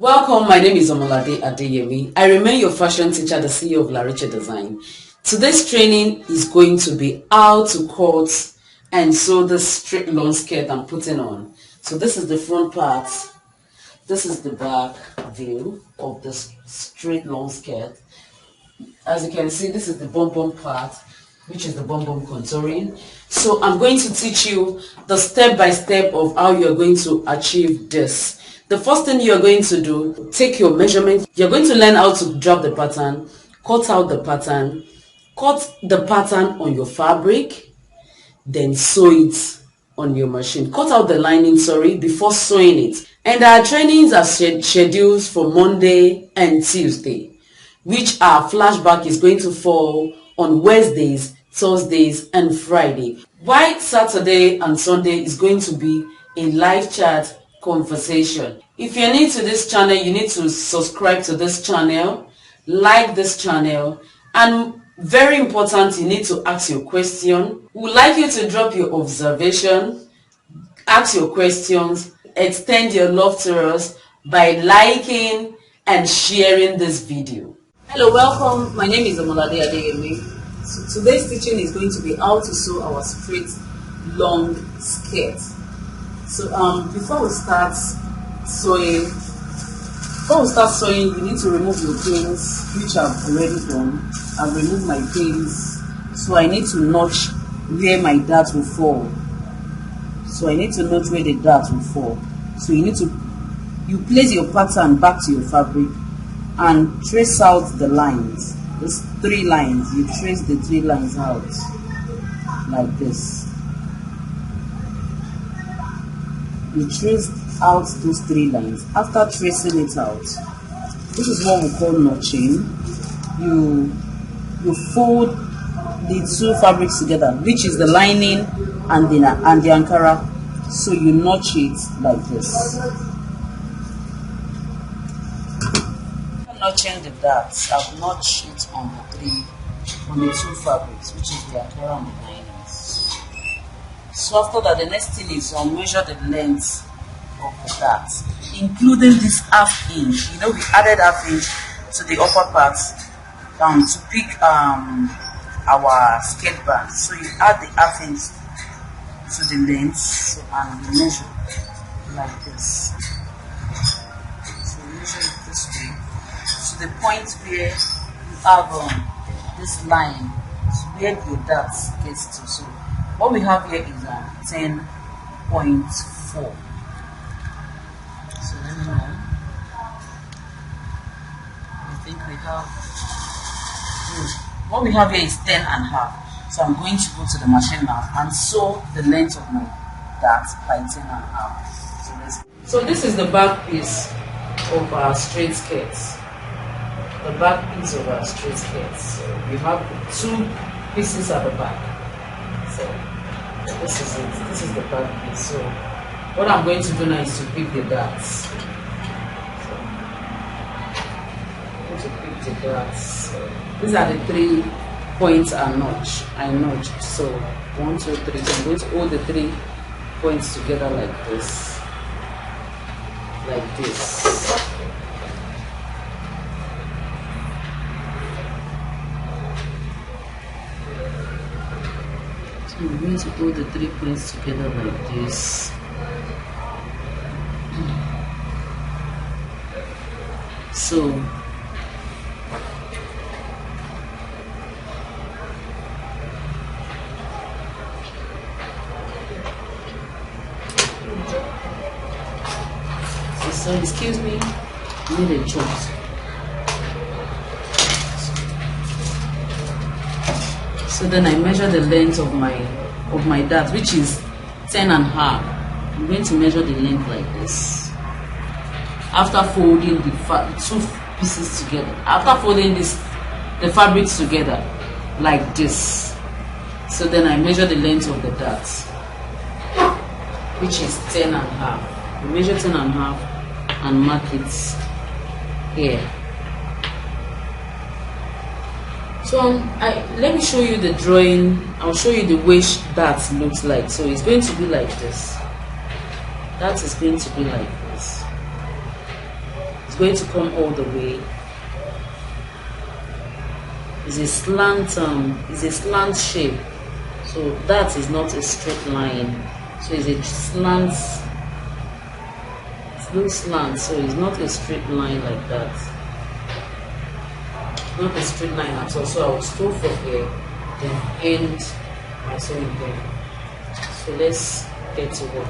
Welcome, my name is Omolade Adeyemi. I remain your fashion teacher, the CEO of Lariche Design. Today's training is going to be how to cut and sew the straight long skirt I'm putting on. So this is the front part. This is the back view of the straight long skirt. As you can see, this is the bum part, which is the bum contouring. So I'm going to teach you the step-by-step of how you're going to achieve this. The first thing you're going to do, take your measurement. You're going to learn how to drop the pattern, cut out the pattern, cut the pattern on your fabric, then sew it on your machine. Cut out the lining, before sewing it. And our trainings are scheduled for Monday and Tuesday, which our flashback is going to fall on Wednesdays, Thursdays, and Friday. While Saturday and Sunday is going to be a live chat conversation. If you're new to this channel, you need to subscribe to this channel, like this channel, and very important, you need to ask your question. We would like you to drop your observation, ask your questions, extend your love to us by liking and sharing this video. Hello, welcome. My name is Omolade Adeyemi. So today's teaching is going to be how to sew our straight long skirt. So before we start sewing, you need to remove your pins, which I've already done. I've removed my pins, so I need to notch where my dart will fall. So you place your pattern back to your fabric and trace out the lines. Those 3 lines, you trace the 3 lines out like this. You trace out those 3 lines. After tracing it out, this is what we call notching. You fold the 2 fabrics together, which is the lining and the Ankara. So you notch it like this. Notching the darts, I've notched it on the 2 fabrics, which is the Ankara and the linings. So after that, the next thing is I'll measure the length of the dart, including this ½ inch. You know, we added ½ inch to the upper part to pick our skirt band. So you add the ½ inch to the length, and you measure like this. So you measure it this way to the point where you have this line, where your dart gets to. So what we have here is 10.4. So let me know. I think we have. What we have here is 10.5. So I'm going to go to the machine now and sew the length of my dart by 10.5. So this is the back piece of our straight skirts. The back piece of our straight skirts. So we have 2 pieces at the back. So this is it. This is the back piece. So what I'm going to do now is to pick the darts. So I'm going to pick the darts. So these are the 3 points I notched. So 1, 2, 3. So I'm going to hold the 3 points together like this. Like this. So I'm going to hold the 3 points together like this. So excuse me, I need a choice. So then I measure the length of my dart, which is 10.5. I'm going to measure the length like this. After folding the 2 pieces together, after folding the fabrics together like this. So then I measure the length of the dart, which is 10.5. I measure 10.5 and mark it here. So let me show you the drawing. I'll show you the way that looks like. So it's going to be like this. That is going to be like this. It's going to come all the way. It's a slant shape, so that is not a straight line. So it's a slant, it's no slant, so it's not a straight line like that. Not a straight line at all. So I will start from here, then end my sewing here. So let's get to work.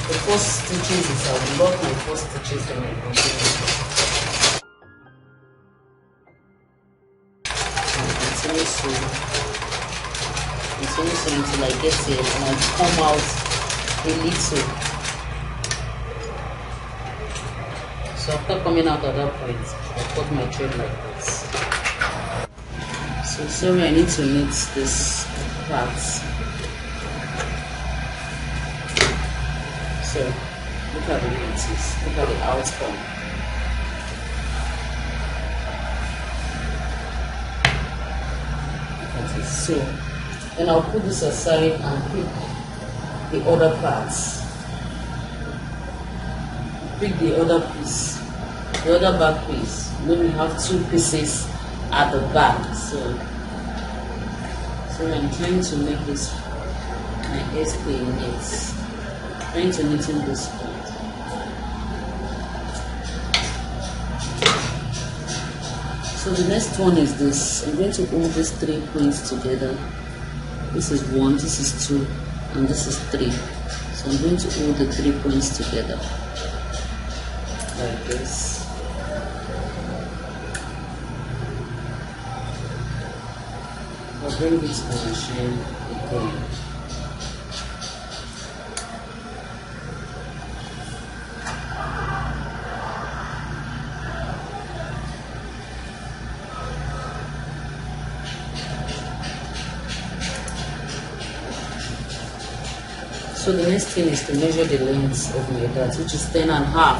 The first stitches is I will lock my first stitches and I continue. Continue sewing until I get here and I come out a little. So after coming out at that point, I cut my thread like this. So sorry, I need to knit this part. So look at the way it is. Look at the outcome. Look at it. So then I'll put this aside and pick the other parts. Pick the other piece, the other back piece. Then we have two pieces at the back. So I'm trying to make this my SK knits. Trying to knit in this part. So the next one is this. I'm going to hold these 3 points together. This is 1, this is 2, and this is 3. So I'm going to hold the 3 points together like this. I'll bring it to the machine again. So the next thing is to measure the length of my dart, which is 10.5.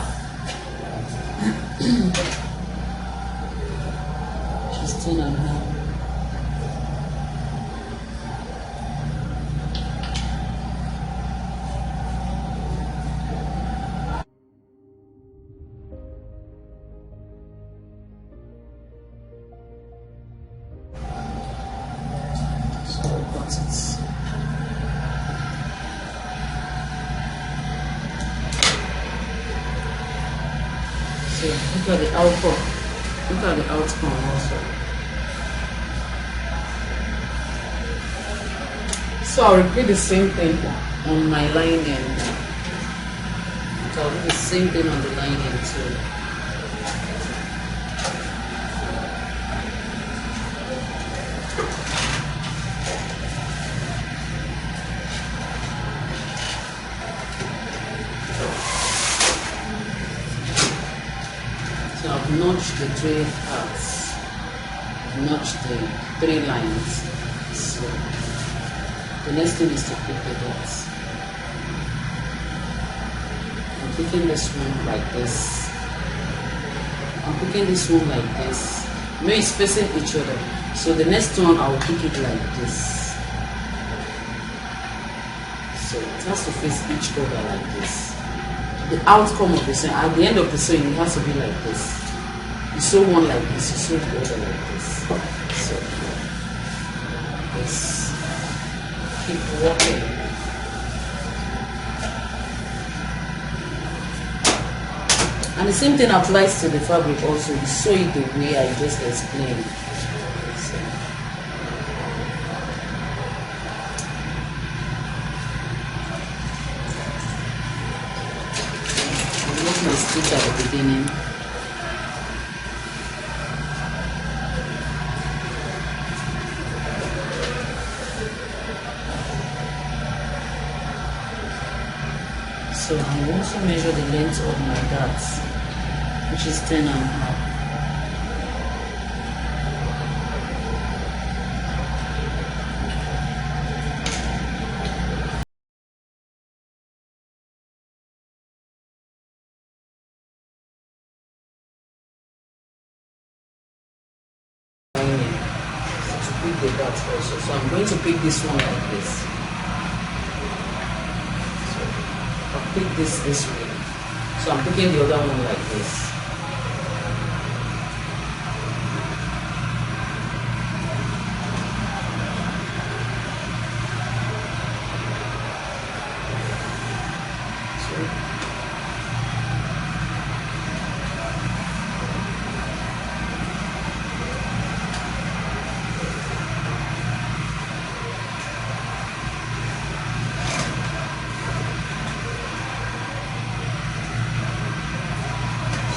Which is 10.5. So I got it. Look at the outcome. Look at the outcome also. So I'll repeat the same thing on my line end. So I'll do the same thing on the line end too. So I've notched the 3 parts, notched the 3 lines. So the next thing is to pick the dots. I'm picking this one like this. I'm picking this one like this. Maybe it's facing each other. So the next one I'll pick it like this. So it has to face each other like this. The outcome of the sewing, at the end of the sewing, it has to be like this. You sew one like this, you sew the other like this. So let's keep working. And the same thing applies to the fabric also. You sew it the way I just explained. So, my stitch at the beginning. So I will also measure the length of my darts, which is 10.5. Pick the dots also. So I'm going to pick this one like this. So pick this way. So I'm picking the other one like this.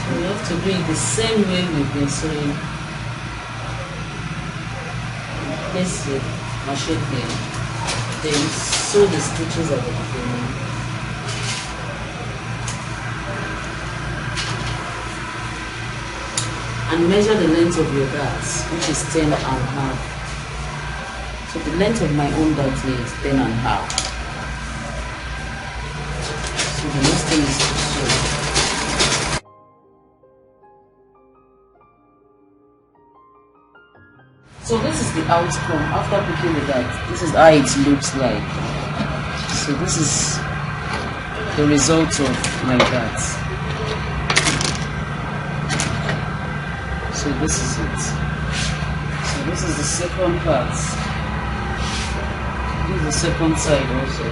We have to do it the same way we've been sewing. Place the machine here, then sew the stitches at the beginning. And measure the length of your darts, which is 10 and a half. So the length of my own dart here is 10 and a half. So the next thing is to sew. So this is the outcome after picking the dart. This is how it looks like. So this is the result of my dart. So this is it. So this is the second part. This is the second side also.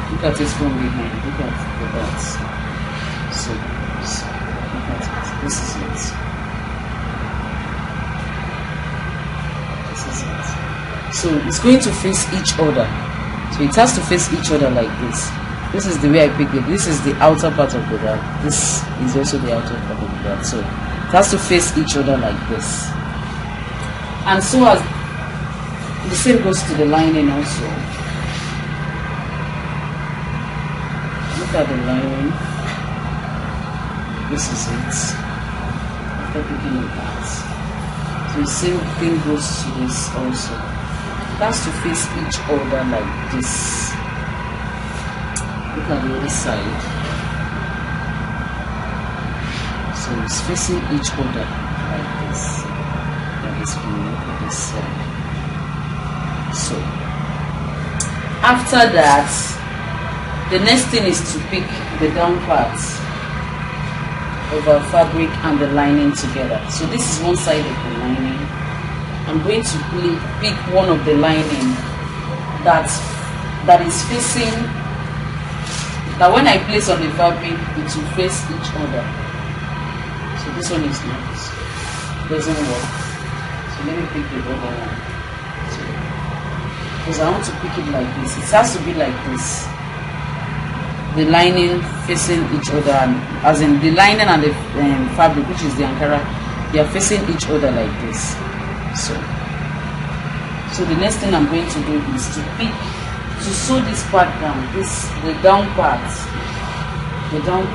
Look at it from behind. Look at the darts. So look at it. This is it. So it's going to face each other. So it has to face each other like this. This is the way I pick it. This is the outer part of the dart. This is also the outer part of the dart. So it has to face each other like this. And so as the same goes to the lining also. Look at the lining. This is it. After picking the darts. So the same thing goes to this also. It has to face each other like this. Look at the other side. So it's facing each other like this. That is when you look at this side. So after that, the next thing is to pick the down parts of our fabric and the lining together. So this is one side of the lining. I'm going to pick one of the lining that is facing, that when I place on the fabric, it will face each other. So this one is not, doesn't work. So let me pick the other one. So, because I want to pick it like this. It has to be like this. The lining facing each other, and as in the lining and the fabric, which is the Ankara, they are facing each other like this. So the next thing I'm going to do is to sew this part down, the down part, this down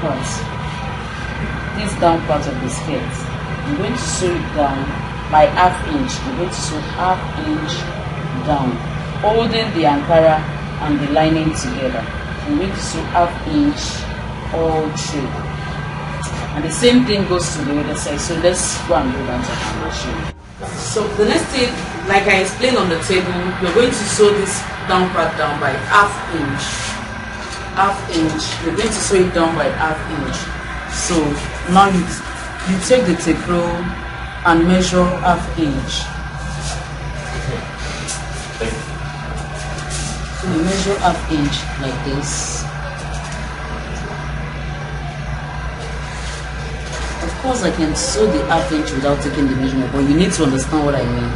part of the skirt. I'm going to sew it down by ½ inch. I'm going to sew ½ inch down, holding the Ankara and the lining together. I'm going to sew ½ inch all through, and the same thing goes to the other side. So let's go and do that and I'll show you. So the next thing, like I explained on the table, we're going to sew this down part down by ½ inch. We're going to sew it down by ½ inch. So now you take the tape roll and measure ½ inch. So you measure ½ inch like this. Of course, I can sew the ½ inch without taking the measurement, but you need to understand what I mean.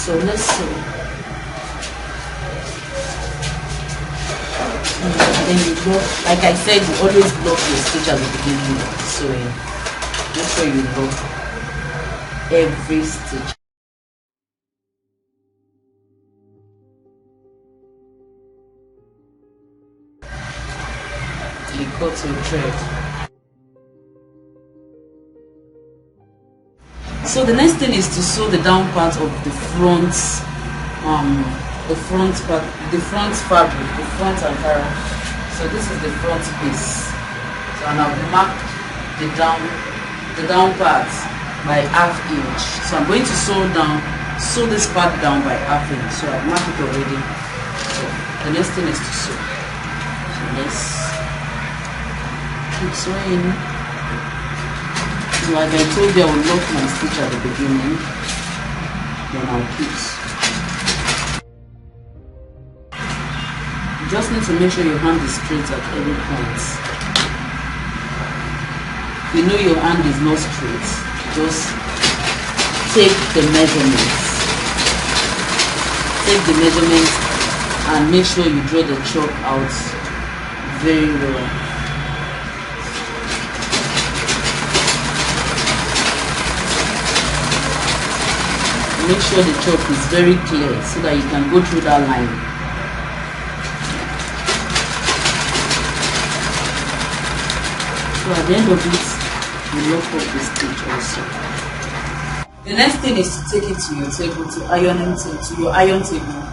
So let's sew. And then you block, like I said, you always block your stitch at the beginning of sewing. Make sure you block every stitch. You cut your thread. So the next thing is to sew the down part of the front fabric, the front ankara. So this is the front piece. So and I've marked the down part by ½ inch. So I'm going to sew this part down by ½ inch. So I've marked it already. So the next thing is to sew. So let's keep sewing. Like I told you, I will lock my stitch at the beginning, then I'll keep. You just need to make sure your hand is straight at every point. If you know your hand is not straight, just take the measurements. Take the measurements and make sure you draw the chalk out very well. Make sure the chalk is very clear so that you can go through that line. So at the end of it, you lock up the stitch also. The next thing is to take it to your table, to your iron table,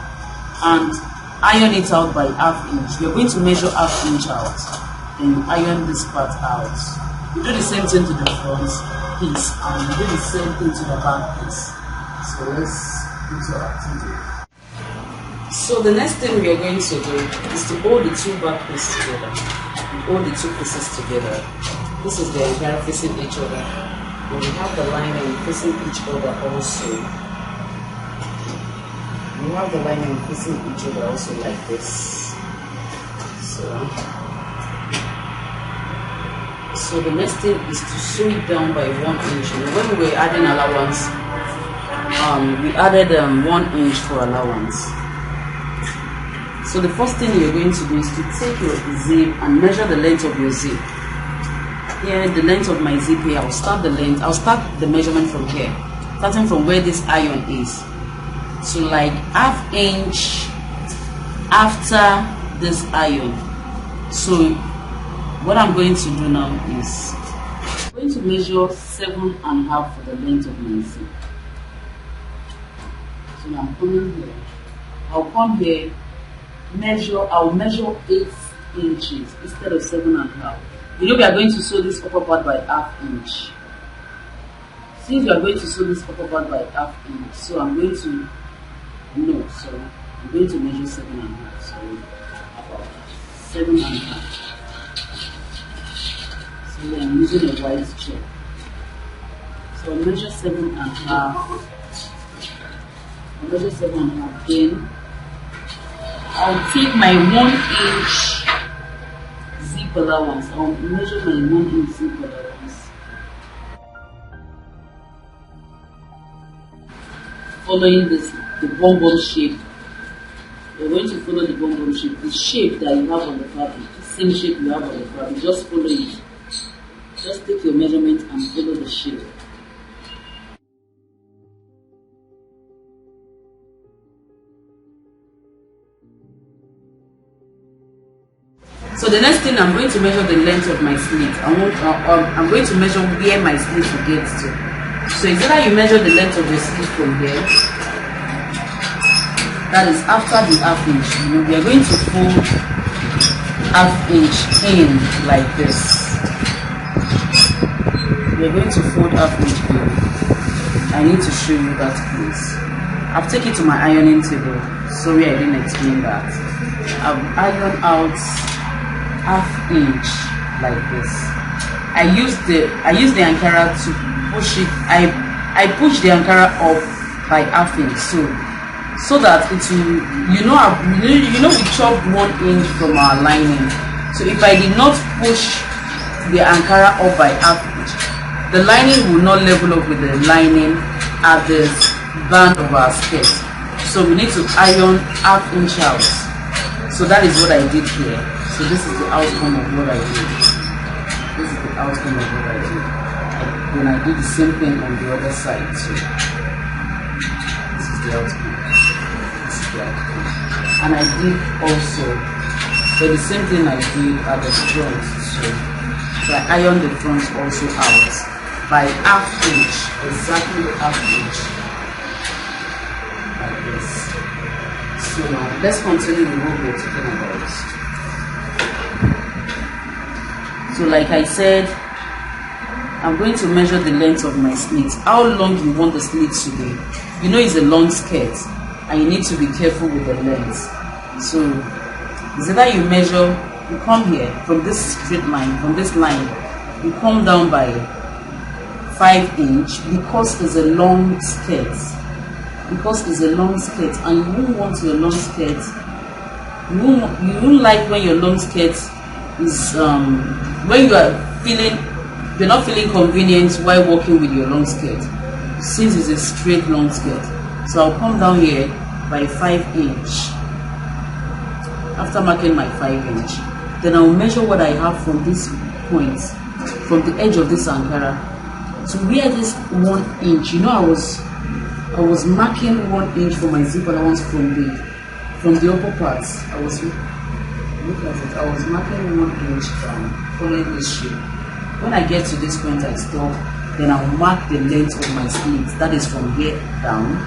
and iron it out by ½ inch. You're going to measure ½ inch out, then iron this part out. You do the same thing to the front piece, and you do the same thing to the back piece. So let's do some activity. So the next thing we are going to do is to hold the two back pieces together. Hold the two pieces together. This is the ankara facing each other. And we have the lining facing each other also. We have the lining facing each other also like this. So the next thing is to sew it down by 1 inch. When we were adding allowance, we added 1 inch for allowance. So the first thing you're going to do is to take your zip and measure the length of your zip. Here, the length of my zip here, I'll start the measurement from here, starting from where this iron is. So like ½ inch after this iron. So what I'm going to do now is I'm going to measure 7½ for the length of my zip. So I'm coming here. I'll come here, I'll measure 8 inches instead of 7½. You know we are going to sew this upper part by ½ inch. Since we are going to sew this upper part by ½ inch, so I'm going to measure 7½. So about 7½. So I'm using a white chalk. So I'll measure 7½. I'll measure 7½. Then I'll take my 1 inch zip allowance. I'll measure my 1 inch zip allowance. Following this, the bomb shape. You're going to follow the bomb shape, the shape that you have on the fabric, the same shape you have on the fabric. Just follow it. Just take your measurement and follow the shape. So the next thing, I'm going to measure the length of my sleeve. I'm going to measure where my sleeve will get to. So it's either you measure the length of your sleeve from here, that is after the ½ inch. We are going to fold ½ inch in like this. We are going to fold ½ inch in. I need to show you that place. I've taken it to my ironing table. Sorry I didn't explain that. I've ironed out ½ inch like this. I use the ankara to push it. I push the ankara up by ½ inch, so that it will, you know we chopped 1 inch from our lining. So if I did not push the ankara up by ½ inch, the lining will not level up with the lining at the band of our skirt. So we need to iron ½ inch out. So that is what I did here. So this is the outcome of what I did. This is the outcome of what I did. Then I did the same thing on the other side. So this is the outcome. This is the outcome. And I did also, but the same thing I did at the front. So I ironed the front also out by ½ inch, exactly ½ inch, like this. So now let's continue with what we're talking about. So like I said, I'm going to measure the length of my slit. How long you want the slit to be? You know it's a long skirt and you need to be careful with the length. So is either you measure, you come here from this straight line, from this line, you come down by 5 inch because it's a long skirt. Because it's a long skirt and you won't want your long skirt, you won't like when your long skirt is when you're not feeling convenient while walking with your long skirt, since it's a straight long skirt. So I'll come down here by 5 inch. After marking my 5 inch, then I'll measure what I have from this point, from the edge of this Ankara to where this 1 inch. You know, I was marking 1 inch for my zip allowance from the upper parts. I was marking 1 inch down, following this shape. When I get to this point, I stop. Then I'll mark the length of my slit. That is from here down.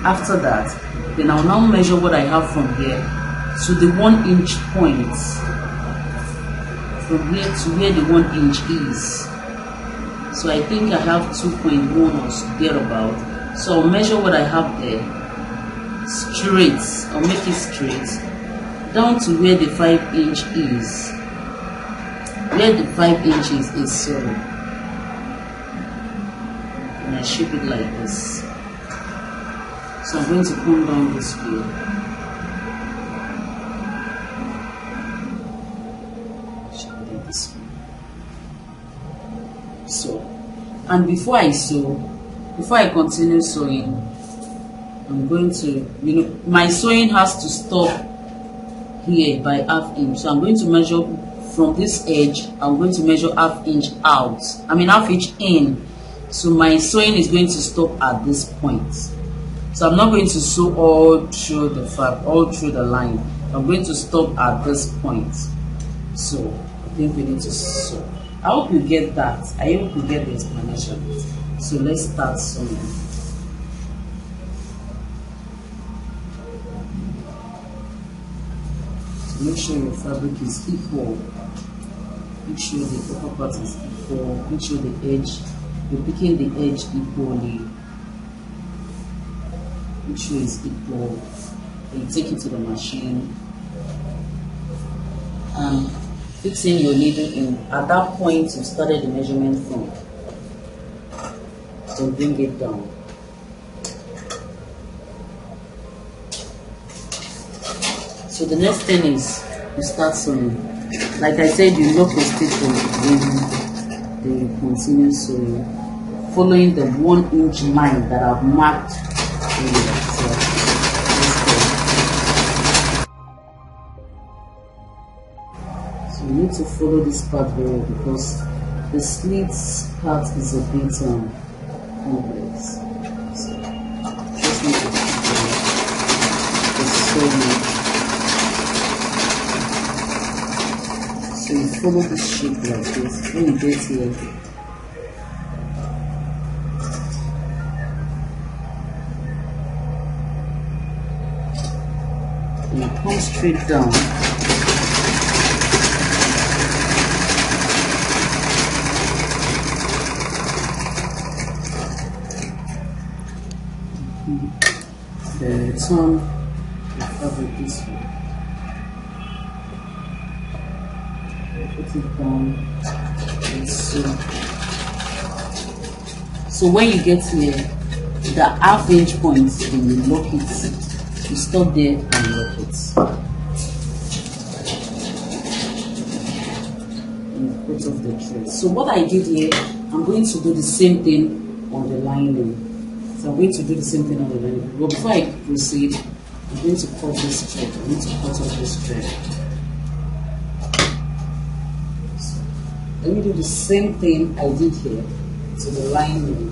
After that, then I'll now measure what I have from here to the 1 inch point. From here to where the 1 inch is. So I think I have 2.1 or thereabout. So I'll measure what I have there straight. I'll make it straight down to where the 5 inch is. Where the 5 inches is, sorry. And I shape it like this. So I'm going to come down this way. Shape it like this way. So, and before I continue sewing, I'm going to, my sewing has to stop here by ½ inch. So I'm going to measure from this edge. I'm going to measure ½ inch out. ½ inch in. So my sewing is going to stop at this point. So I'm not going to sew all through the fabric, all through the line. I'm going to stop at this point. So I think we need to sew. I hope you get that. I hope you get the explanation. So let's start sewing. So make sure your fabric is equal. Make sure the upper part is equal. Make sure the edge, you're picking the edge equally. Make sure it's equal. Then you take it to the machine and fixing your needle in. At that point, you started the measurement from. So bring it down. So the next thing is you start sewing. Like I said, you lock your stitch from the beginning, then you continue sewing, following the 1 inch line that I've marked earlier. So you need to follow this part very well because the slits part is a bit complex. So just need to so much. So you follow this shape like this. When you get here, you come straight down. Then return the fabric this way. Put it down and sew. So when you get here, the ½ inch point, then you lock it. You stop there and lock it. And you put off the thread. So what I did here, I'm going to do the same thing on the lining. So I'm going to do the same thing on the lining. But before I proceed, I'm going to cut this thread. I'm going to cut off this thread. So let me do the same thing I did here to the lining.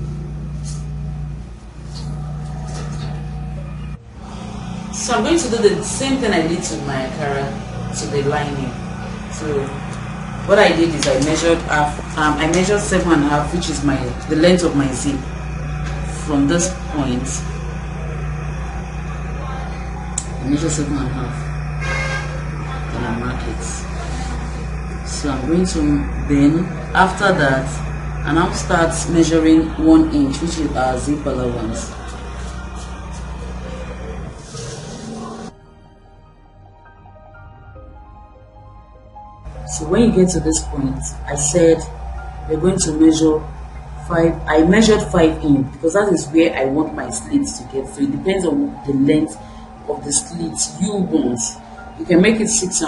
So I'm going to do the same thing I did to my Ankara to the lining. So what I did is I measured half. I measured 7.5, which is the length of my zip from this point. I measure 7.5. Then I mark it. So I'm going to then after that, and now start measuring 1 inch, which is our zip allowance. So when you get to this point, I said we're going to measure 5. I measured 5 in because that is where I want my slits to get. So it depends on the length of the slits you want. You can make it 6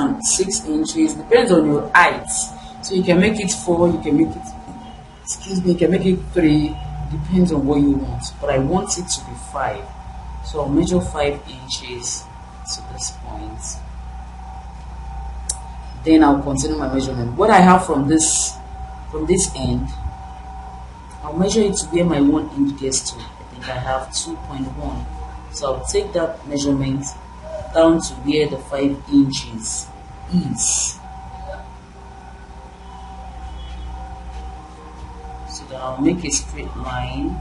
inches, depends on your height. So you can make it 4, you can make it, you can make it 3, depends on what you want. But I want it to be 5. So I'll measure 5 inches to this point. Then I'll continue my measurement. What I have from this end, I'll measure it to where my 1 inch gets to. I think I have 2.1. So I'll take that measurement down to where the 5 inches is. So then I'll make a straight line.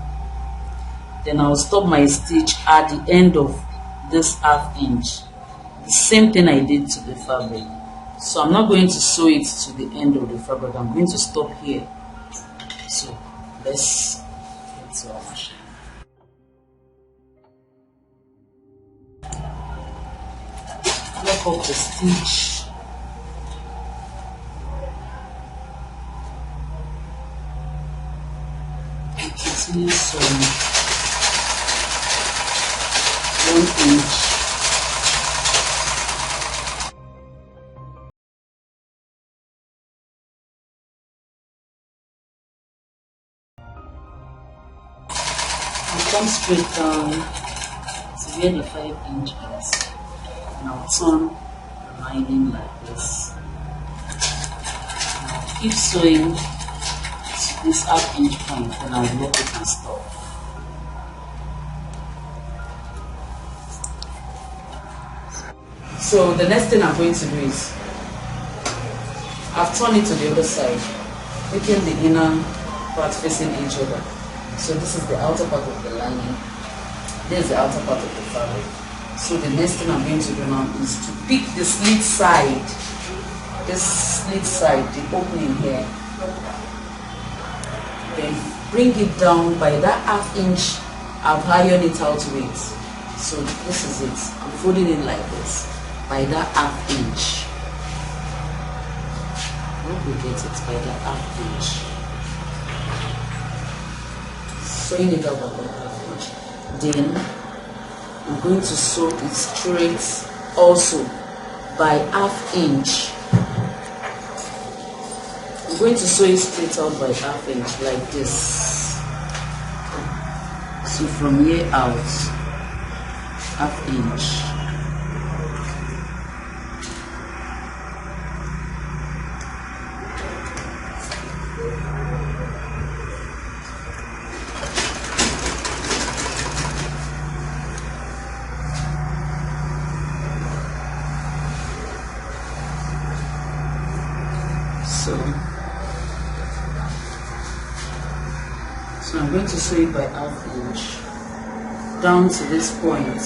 Then I'll stop my stitch at the end of this ½ inch. The same thing I did to the fabric. So I'm not going to sew it to the end of the fabric. I'm going to stop here. So let's get to our machine. Lock up the stitch. And continue sewing 1 inch. Come straight down to where the 5 inch is, and I'll turn the lining like this. And I'll keep sewing to this ½ inch point, then I'll lock it and stop. So the next thing I'm going to do is I've turned it to the other side, making the inner part facing each other. So this is the outer part of the lining. This is the outer part of the fabric. So the next thing I'm going to do now is to pick the slit side. This slit side, the opening here. Then bring it down by that ½ inch. I've ironed it out with. So this is it. I'm folding it like this. By that ½ inch. I hope you get it by that ½ inch. Sewing it up by ½ inch. Then I'm going to sew it straight also by ½ inch. I'm going to sew it straight out by ½ inch like this. So from here out, ½ inch. So I'm going to sew it by ½ inch down to this point.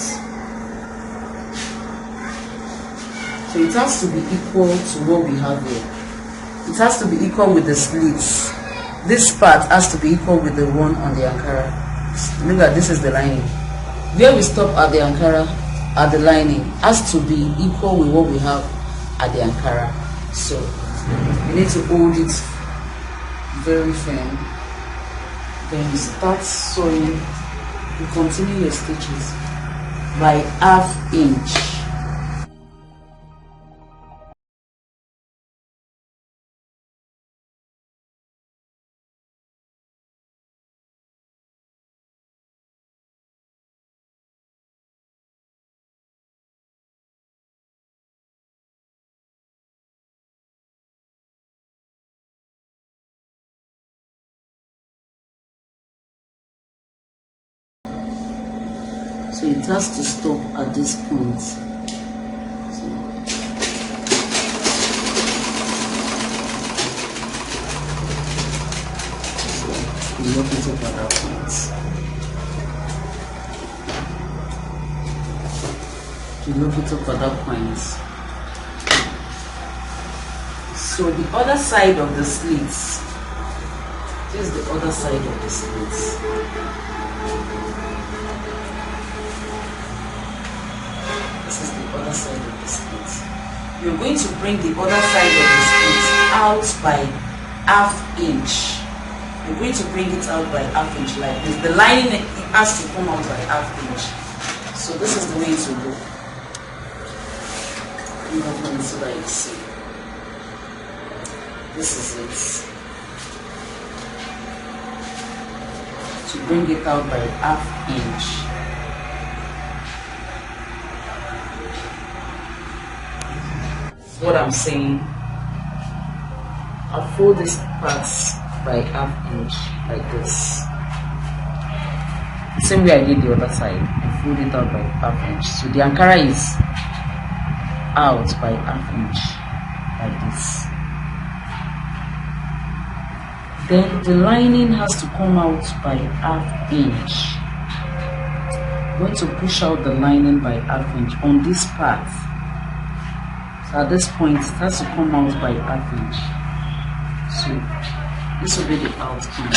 So it has to be equal to what we have here. It has to be equal with the slits. This part has to be equal with the one on the Ankara. Look at this is the lining. Where we stop at the Ankara, at the lining, has to be equal with what we have at the Ankara. So you need to hold it very firm. Then you start sewing. You continue your stitches by ½ inch. So it has to stop at this point. So lock it up at that point. You look it up at that point. So the other side of the slits, this is the other side of the slits. This is the other side of the slits. You're going to bring the other side of the slits out by ½ inch. You're going to bring it out by ½ inch like this. The lining, it has to come out by ½ inch. So this is the way it will look. So that you see. This is it. To bring it out by ½ inch. What I'm saying, I'll fold this part by ½ inch like this. Same way I did the other side. I fold it out by ½ inch. So the Ankara is out by ½ inch like this. Then the lining has to come out by ½ inch. I'm going to push out the lining by ½ inch on this part. So at this point it has to come out by ½ inch. So this will be the outcome.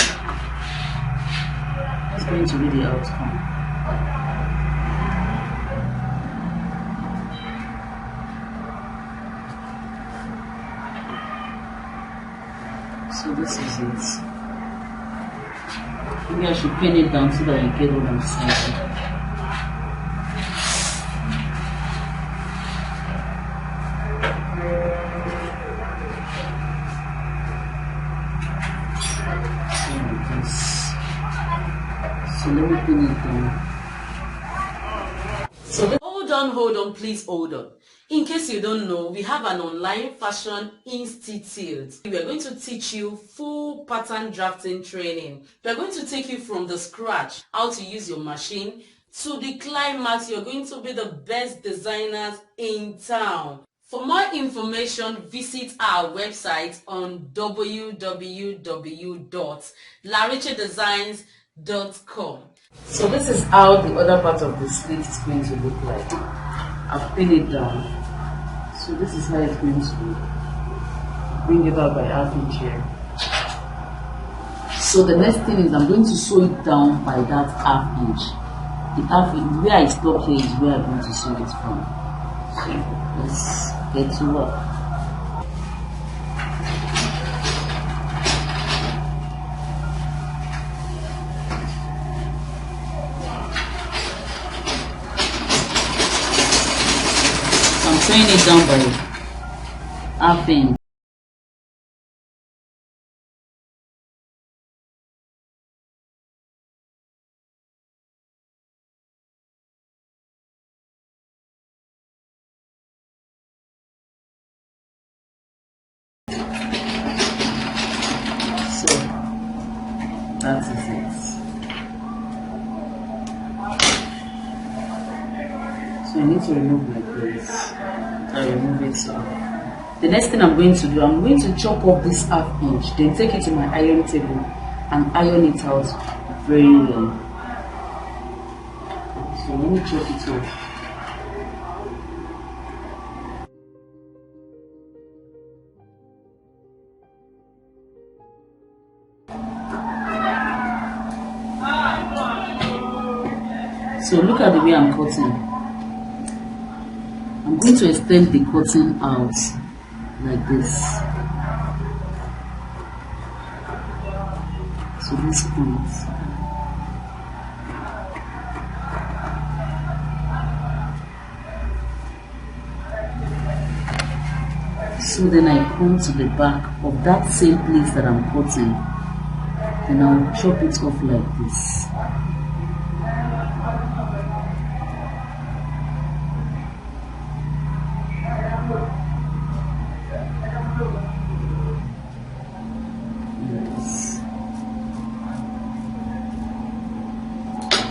That's going to be the outcome. So this is it. Maybe I should pin it down so that you get what I'm saying. So let me pin it down. So hold on, please hold on. In case you don't know, we have an online fashion institute. We are going to teach you full pattern drafting training. We are going to take you from the scratch, how to use your machine, to the climax. You're going to be the best designers in town. For more information, visit our website on www.larichedesigns.com. So this is how the other part of the slit is going to look like. I've pinned it down. So this is how it's going to look. Bring it out by ½ inch here. So the next thing is I'm going to sew it down by that ½ inch. The ½ inch, where I stop here is where I'm going to sew it from. So let's get to work. I'm sewing it down by ½ inch. So that is it. So I need to remove my place. I remove it. So the next thing I'm going to do, I'm going to chop off this ½ inch, then take it to my iron table and iron it out very well. So let me chop it off. So look at the way I'm cutting. I'm going to extend the cutting out like this. So this point. So then I come to the back of that same place that I'm cutting. Then I'll chop it off like this.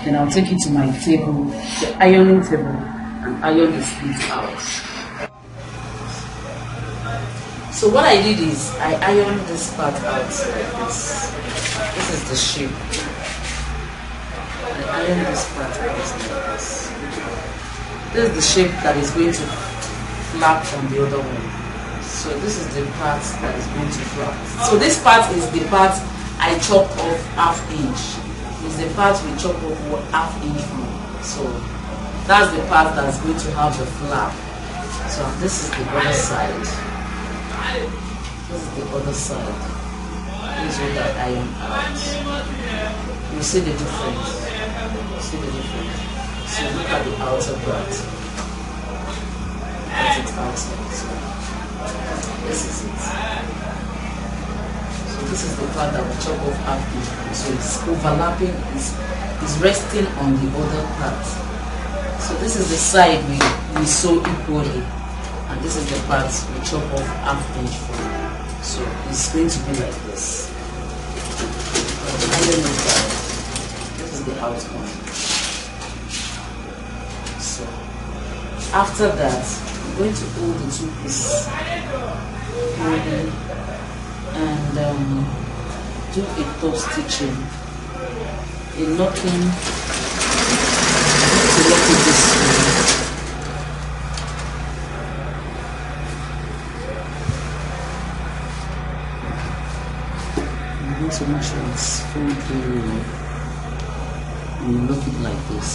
Then I'll take it to my table, the ironing table, and iron the sleeves out. So what I did is I ironed this part out like this. This is the shape. I ironed this part out like this. This is the shape that is going to flap on the other one. So this is the part that is going to flap. So this part is the part I chopped off ½ inch. It's the part we chop off ½ inch from. So that's the part that's going to have the flap. So this is the other side. This is the other side. This is what I iron out. You see the difference. You see the difference. So look at the outer part. That's it outside. So this is it. So this is the part that we chop off ½ inch. So it's overlapping. It's resting on the other part. So this is the side we sew equally, and this is the part we chop off ½ inch from. So it's going to be like this. This is the outcome. So after that, I'm going to hold the two pieces and do a top stitching, a locking. To lock it this way. I'm going to make sure it's full through and lock it like this.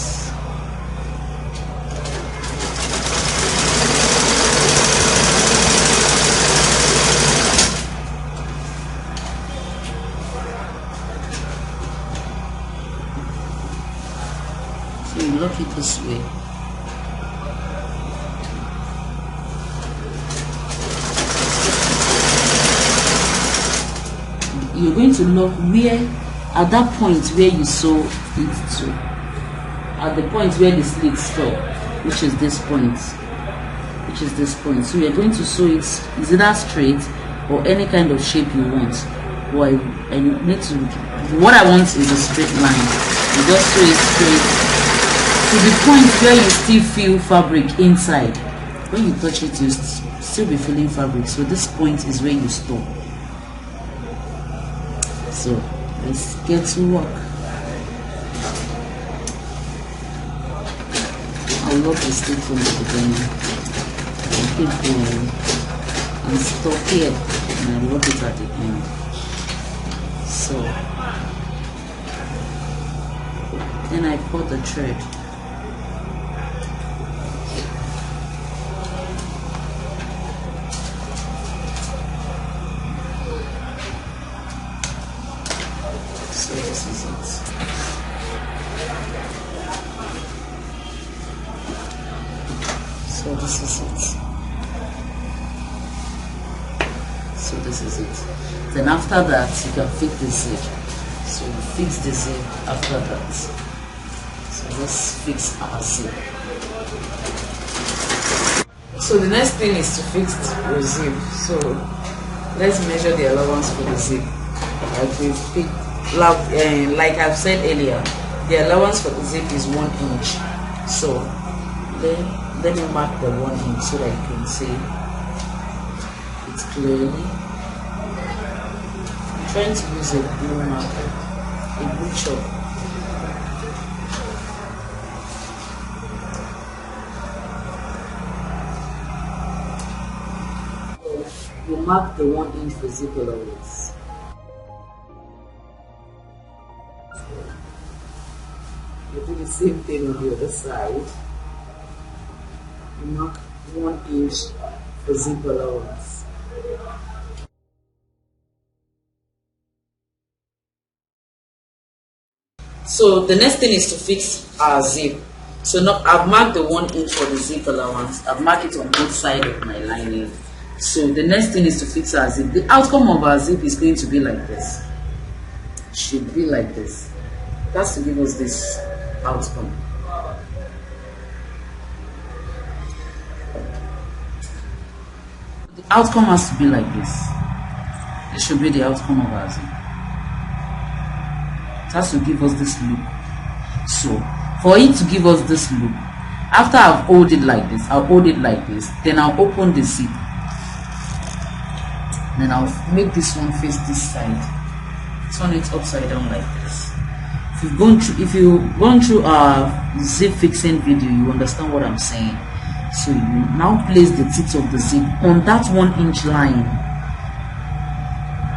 So you lock it this way. You're going to lock where, at that point where you sew it to, at the point where the slit stop, which is this point, so you're going to sew it is either straight or any kind of shape you want. What I want is a straight line. You just sew it straight to the point where you still feel fabric inside. When you touch it, you still be feeling fabric. So this point is where you stop. So let's get to work. I'll lock the stick from the beginning and keep going and stop here and I'll lock it at the end. So then I cut the thread. So this is it. So this is it. So this is it. Then after that, you can fix the zip. So you fix the zip after that. So let's fix our zip. So the next thing is to fix the zip. So let's measure the allowance for the zip. Like I've said earlier, the allowance for the zip is 1 inch. So let me mark the 1 inch so that you can see it clearly. I'm trying to use a blue marker, a blue chalk. You mark the 1 inch for zip allowance. You do the same thing on the other side. You mark 1 inch for zip allowance. So the next thing is to fix our zip. So now I've marked the 1 inch for the zip allowance. I've marked it on both sides of my lining. So the next thing is to fix our zip. The outcome of our zip is going to be like this. Should be like this. That's to give us this outcome. The outcome has to be like this. This should be the outcome of our zip. It has to give us this look. So for it to give us this look, after I've hold it like this, I'll hold it like this, then I'll open the zip, then I'll make this one face this side, turn it upside down like this. If you've gone through our zip fixing video, you understand what I'm saying. So you now place the tips of the zip on that 1 inch line,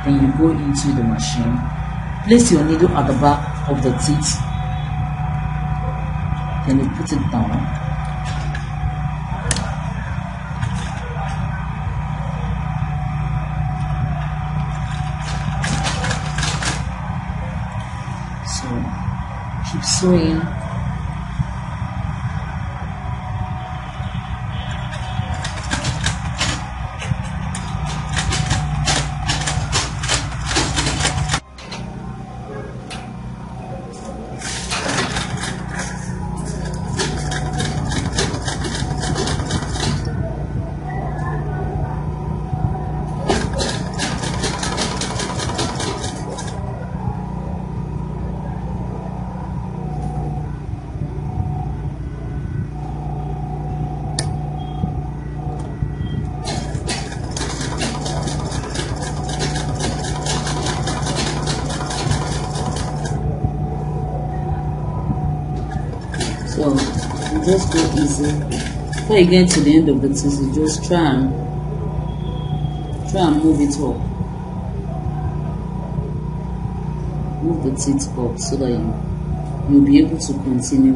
then you go into the machine, place your needle at the back of the teeth, then you put it down, so keep sewing. So you just go easy. Before you get to the end of the teeth, you just try and move it up. Move the teeth up so that you'll be able to continue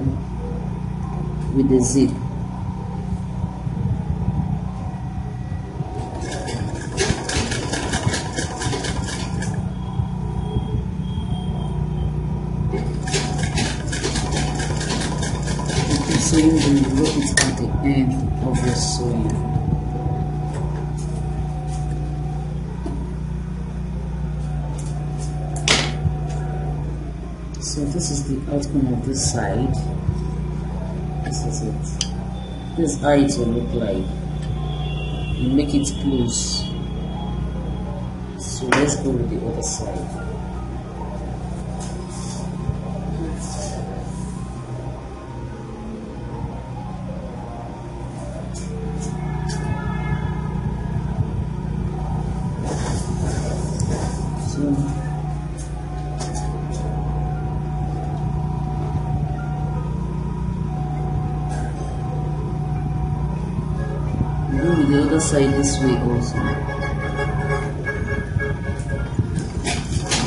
with the zip. Sewing, then you rope it at the end of your sewing. So this is the outcome of this side. This is it. This is how it will look like. You make it close. So let's go with the other side. Do the other side this way also.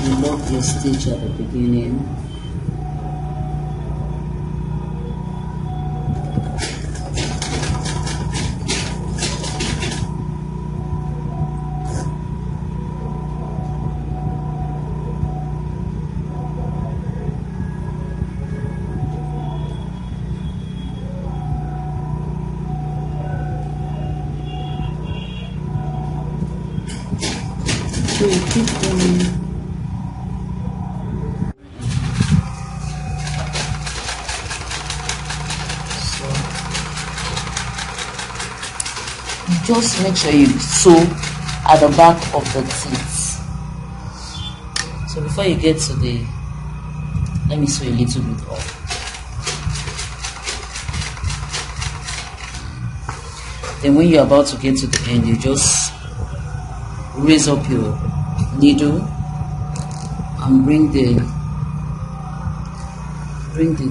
You lock your stitch at the beginning. So you keep going. So just make sure you sew at the back of the teeth. So before you get to the, let me sew a little bit off. Then when you're about to get to the end, you just raise up your needle and bring the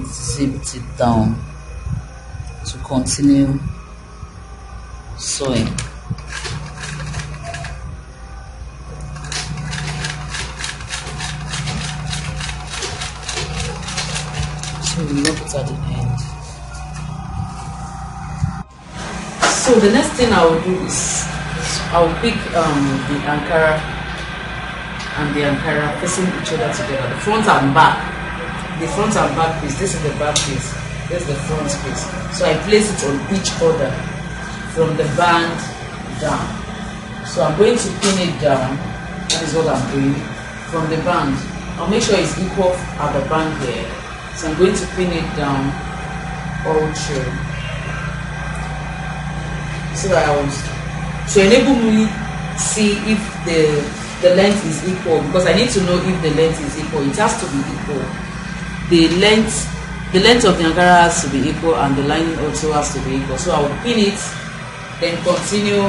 zip tip down to continue sewing. So we lock it at the end. So the next thing I will do is I'll pick the Ankara and the Ankara facing each other together, the front and back. The front and back piece, this is the back piece, this is the front piece. So I place it on each other from the band down. So I'm going to pin it down, that is what I'm doing, from the band. I'll make sure it's equal at the band here. So I'm going to pin it down all through. So that I will, to enable me see if the length is equal, because I need to know if the length is equal. It has to be equal. The length the length of the Ankara has to be equal and the lining also has to be equal. So I will pin it, then continue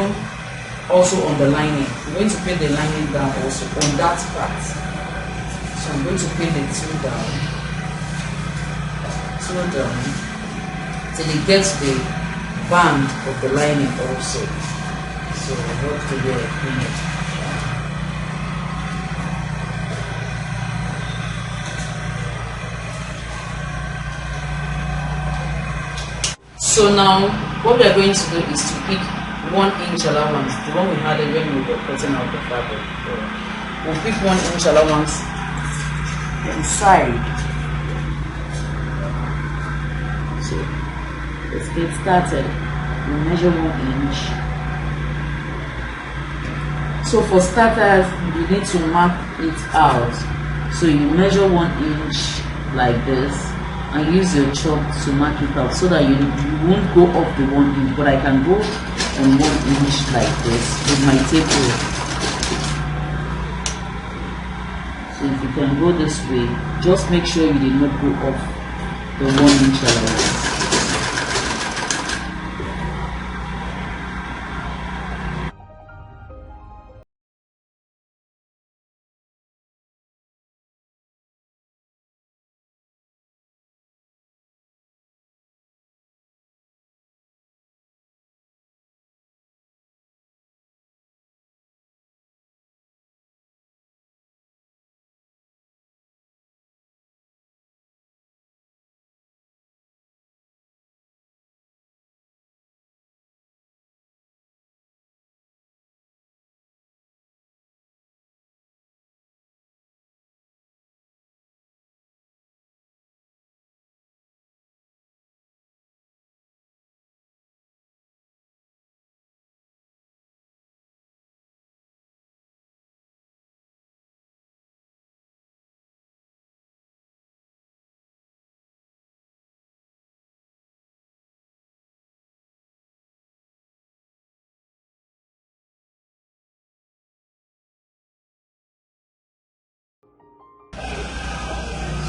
also on the lining. I'm going to pin the lining down also on that part. So I'm going to pin the two down till it gets the band of the lining also. So what to do, pin it. So now what we are going to do is to pick 1 inch allowance, the one we had when we were cutting out the fabric. So we'll pick 1 inch allowance inside. So let's get started. We measure 1 inch. So for starters, you need to mark it out. So you measure 1 inch like this and use your chalk to mark it out so that you won't go off the 1 inch, but I can go on 1 inch like this with my tape rule. So if you can go this way, just make sure you did not go off the 1 inch allowance.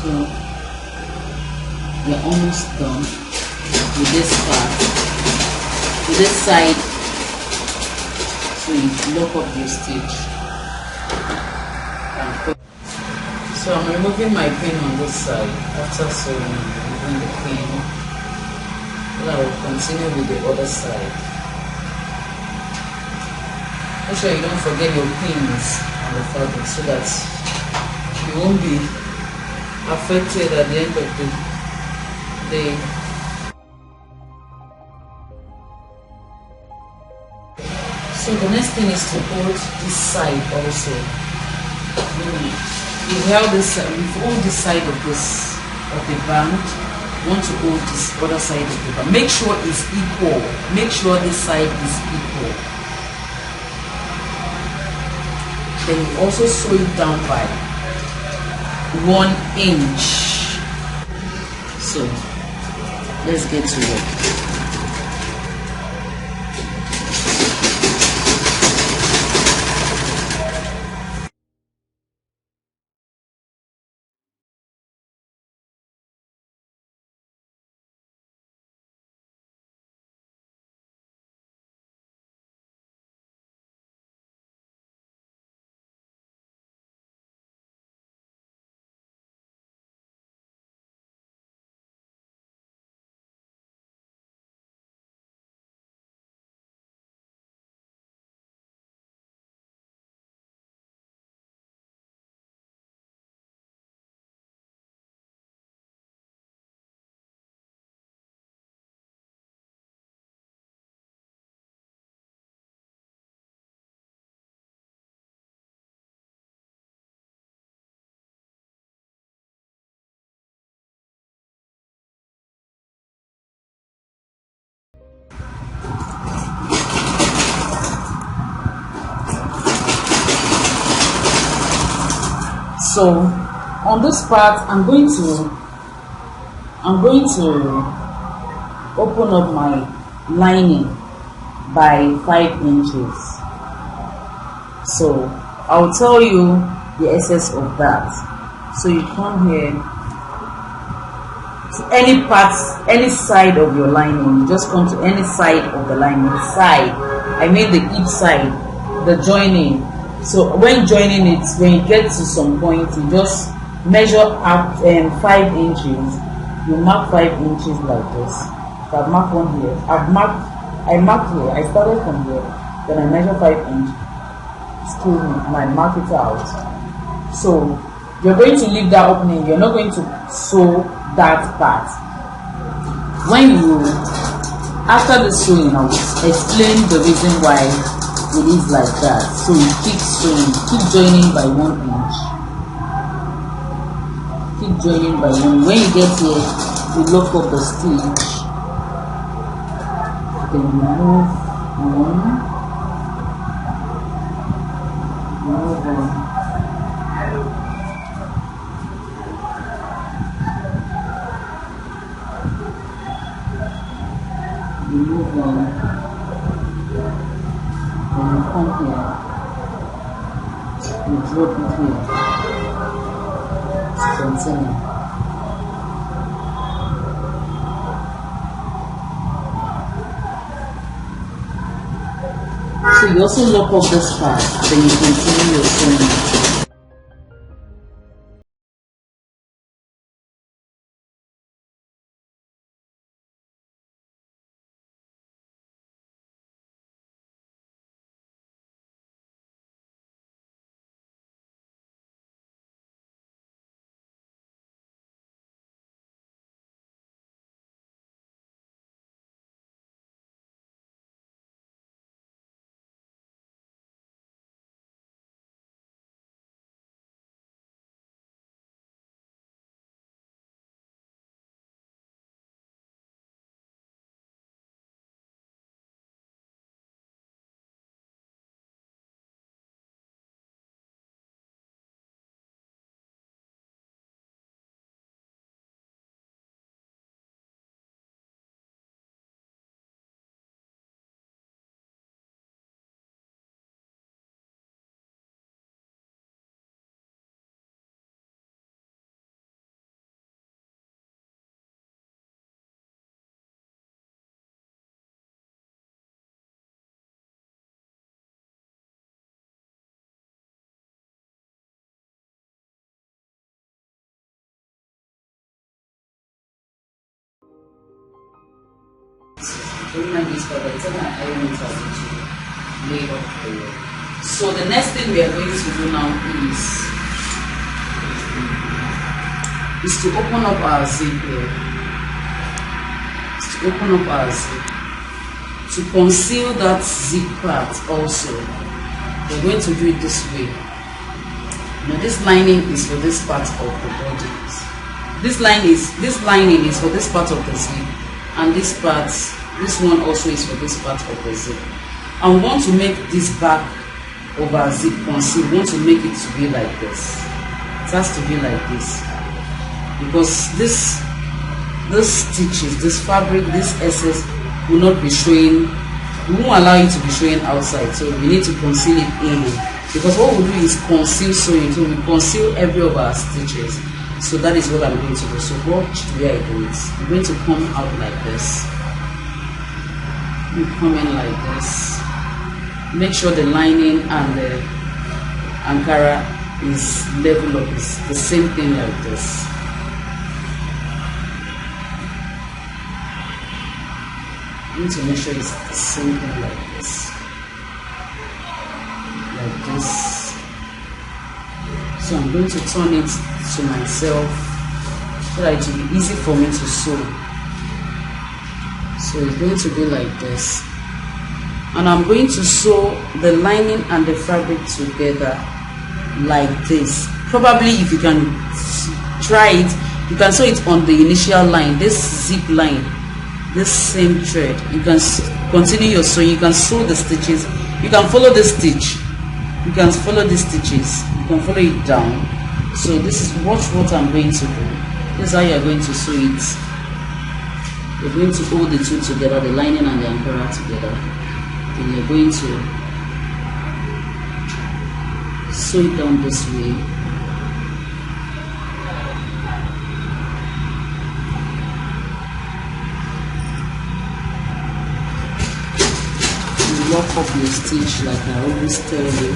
So we're almost done with this part, with this side. So you lock up your stitch. So I'm removing my pin on this side. After sewing, removing the pin. Then I will continue with the other side. Make sure you don't forget your pins on the fabric so that you won't be affected at the end of the day. So the next thing is to hold this side also. You hold this side of the band. You want to hold this other side of the band. Make sure it's equal. Make sure this side is equal. Then you also sew it down by 1 inch. So let's get to work. So on this part, I'm going to open up my lining by 5 inches. So I'll tell you the excess of that. So you come here to any part, any side of your lining. You just come to any side of the lining. Side, I mean the each side, the joining. So when joining it, when you get to some point, you just measure up 5 inches. You mark 5 inches like this. So I've marked one here. I marked here. I started from here. Then I measure 5 inches. Excuse me, and I mark it out. So you're going to leave that opening. You're not going to sew that part. When you, after the sewing, I will explain the reason why it is like that. So you keep sewing, keep joining by 1 inch. Keep joining by 1. When you get here, you lock up the stitch. Then remove one, remove one. Remove one, then you come here, you drop it here, continue. So you also lock up this part, then you continue your sewing. Don't mind this color, it's not an element of it made up for you. So the next thing we are going to do now is to open up our zip here. To open up our zip. To conceal that zip part also, we're going to do it this way. Now this lining is for this part of the body. This lining is for this part of the zip, and this one also is for this part of the zip. And we want to make this back of our zip conceal. We want to make it to be like this. It has to be like this, because this stitches, this fabric, this excess will not be showing. We won't allow it to be showing outside, so we need to conceal it in. Because what we do is conceal sewing, so we conceal every of our stitches. So that is what I'm going to do. So watch the way I do it. I'm going to come out like this. You come in like this. Make sure the lining and the Ankara is level up. It's the same thing like this. You need to make sure it's the same thing like this. Like this. So I'm going to turn it to myself so that it will be easy for me to sew. So it's going to be like this. And I'm going to sew the lining and the fabric together like this. Probably if you can try it, you can sew it on the initial line, this zip line, this same thread. You can continue your sewing. You can sew the stitches. You can follow the stitch. You can follow the stitches. You can follow it down. So this is what I'm going to do. This is how you are going to sew it. You're going to hold the two together, the lining and the Ankara together. Then you're going to sew it down this way. lock up your stitch like I always tell you.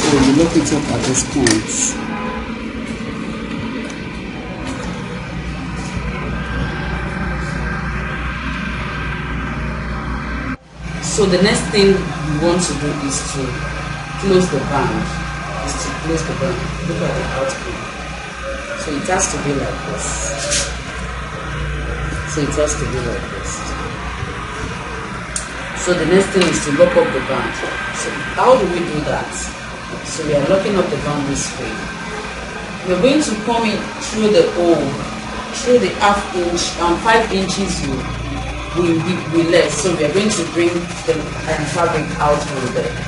So you look it up at this point. So the next thing you want to do is to close the band. Look at the outcome. So it has to be like this. So the next thing is to lock up the band. So how do we do that? So we are locking up the band this way. We're going to come in through the hole, through the half inch and 5 inches we left. So we are going to bring the fabric out from there.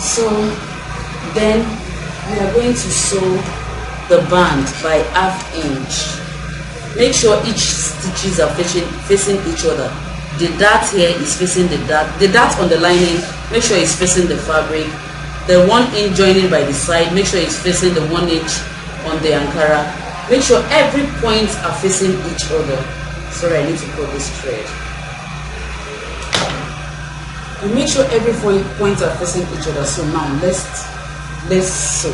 So then we are going to sew the band by half inch. Make sure each stitches are facing each other. The dart here is facing the dart on the lining, make sure it's facing the fabric. The 1 inch joining by the side, make sure it's facing the 1 inch on the Ankara. Make sure every point are facing each other. Sorry, I need to pull this thread. You make sure every 4 points are facing each other. So now let's sew.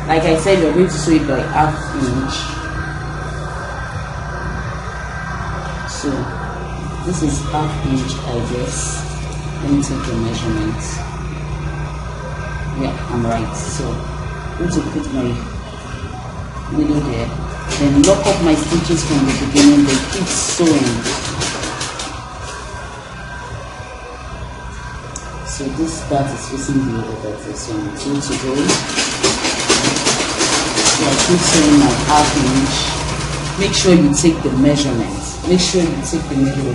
Like I said, we're going to sew it by half inch. So this is half inch, I guess. Let me take the measurement. Yeah, I'm right. So I'm going to put my needle there. Then lock up my stitches from the beginning, then keep sewing. So this part is facing the other part, so I'm going to go. So I keep sewing my half inch. Make sure you take the measurement.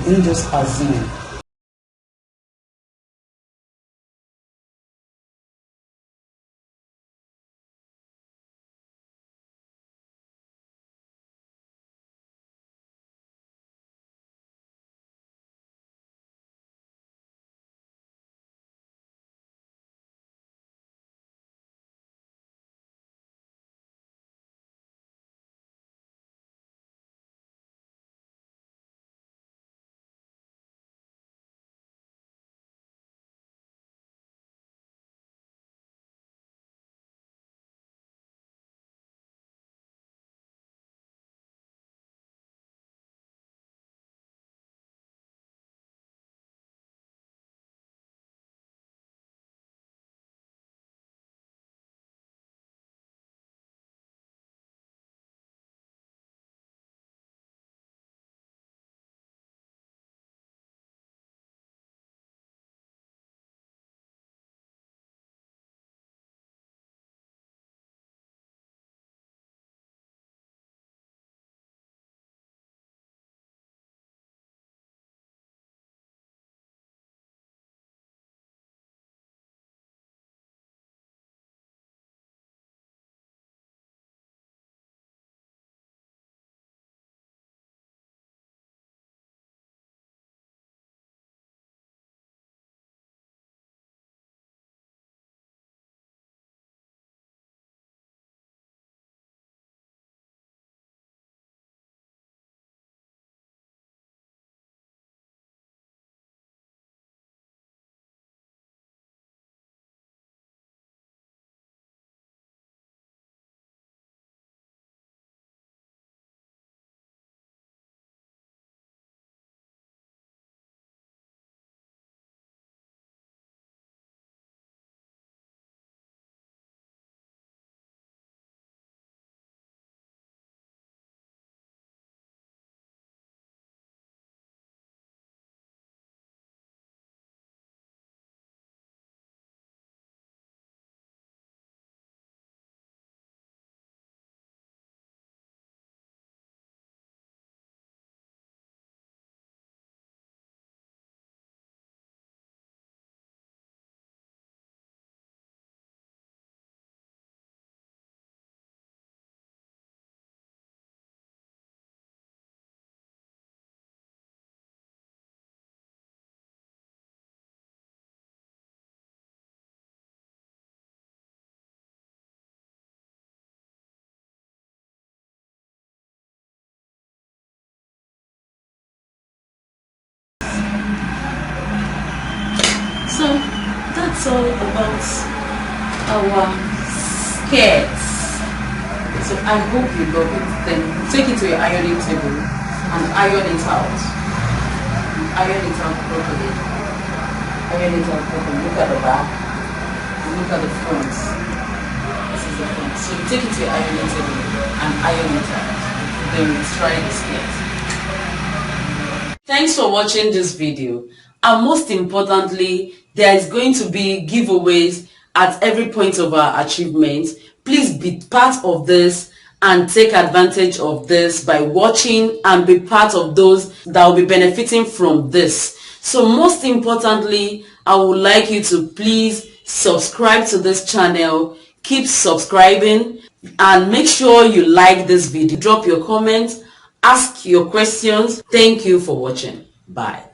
Don't just assume. it's all about our skirts. So I hope you love it. Then take it to your ironing table and iron it out. Iron it out properly. Iron it out properly. Look at the back. Look at the front. This is the front. So you take it to your ironing table and iron it out. Then we try the skirt. Thanks for watching this video. And most importantly, there is going to be giveaways at every point of our achievement. Please be part of this and take advantage of this by watching and be part of those that will be benefiting from this. So most importantly, I would like you to please subscribe to this channel. Keep subscribing and make sure you like this video. Drop your comments, ask your questions. Thank you for watching. Bye.